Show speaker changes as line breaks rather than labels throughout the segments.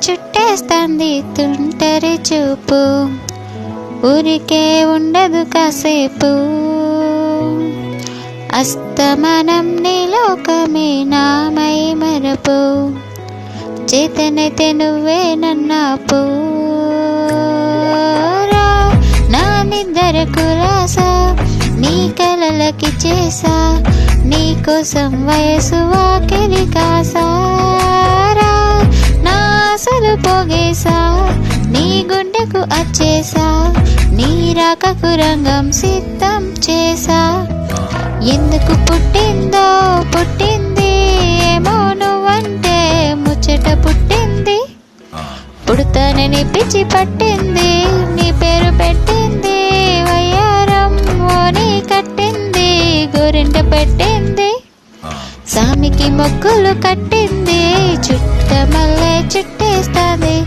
చుట్టేస్తాంది తుంటరి చూపు, ఊరికే ఉండదు కాసేపు. అస్తమనం నీ లోకమే నామై మరపు, చేతనైతే నువ్వే నన్నాపు. నా నిద్ర కులాసా నీ కలలకి చేసా, నీ కోసం వయసు వాకిలి కాసారా. నా అసలు పోగేసా నీ గుండెకు అచ్చేసా, నీ రాకకు రంగం సిద్ధం చేసా. ఎందుకు పుట్టిందో పుట్టింది ఏమో నువ్వంటే ముచ్చట పుట్టింది. పుడతానని పిచ్చి పట్టింది, నీ పేరు పెట్టింది వయ్యారం ఓని కట్టింది, గోరింట పెట్టింది. సామికి మొక్కులు కట్టింది, చుట్టమల్లె చుట్టేస్తాంది,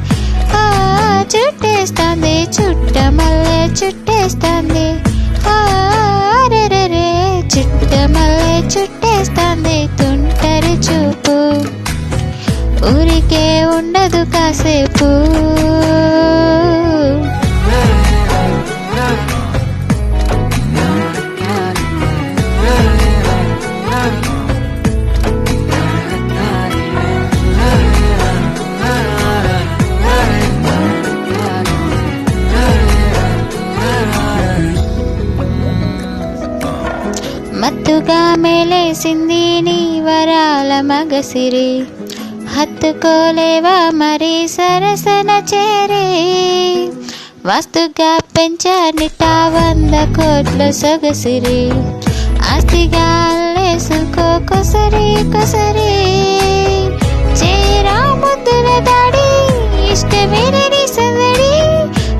చుట్టేస్తాంది చుట్టమల్లె చుట్టేస్తాంది. రే చుట్టమల్లె చుట్టేస్తాంది తుంటరి చూపు, ఊరికే ఉండదు కాసేపు. మత్తుగా మేలేసింది నీ వరాల మగసిరి, హత్తుకోలేవా మరి సరసన చేరి. వాస్తుగా పెంచానిట 100 కోట్ల సొగసిరి, ఆస్తిగా అల్లేసుకో కొసరి కొసరి. చేరా ముద్దుల దాడి ఇష్టమేనని సందడి,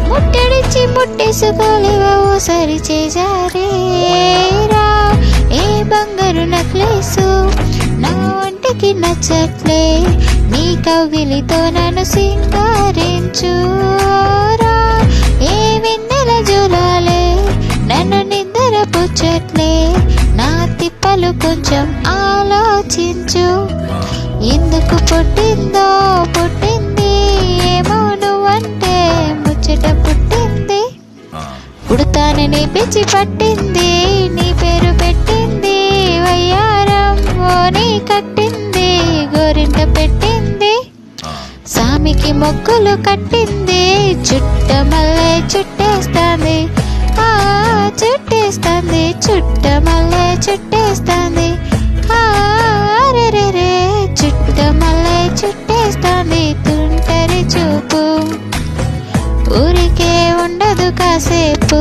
ముట్టడిచి ముట్టేసుకోలేవా ఓసారి చేజారే. ఏ బంగారు నక్లేసు నా ఒంటికి నచ్చట్లే, నీ కౌగిలితో నన్ను సింగారించురా. ఏ వెన్నెల జోలాలే నన్ను నిద్ర పుచ్చట్లే, నా తిప్పలు కొంచెం ఆలోచించు. ఎందుకు పుట్టిందో పుట్టింది ఏమో నువ్వంటే ముచ్చట పుట్టింది. పుడతానని పిచ్చి పట్టింది, నీ పేరు పెట్టింది వయ్యారం ఓని కట్టింది, గోరింట పెట్టింది. సామికి మొక్కులు కట్టింది, చుట్టమల్లె చుట్టేస్తాంది, చుట్టేస్తాంది చుట్టమల్లె చుట్టేస్తాంది. రే చుట్టమల్లె చుట్టేస్తాంది తుంటరి చూపు, ఊరికే ఉండదు కాసేపు.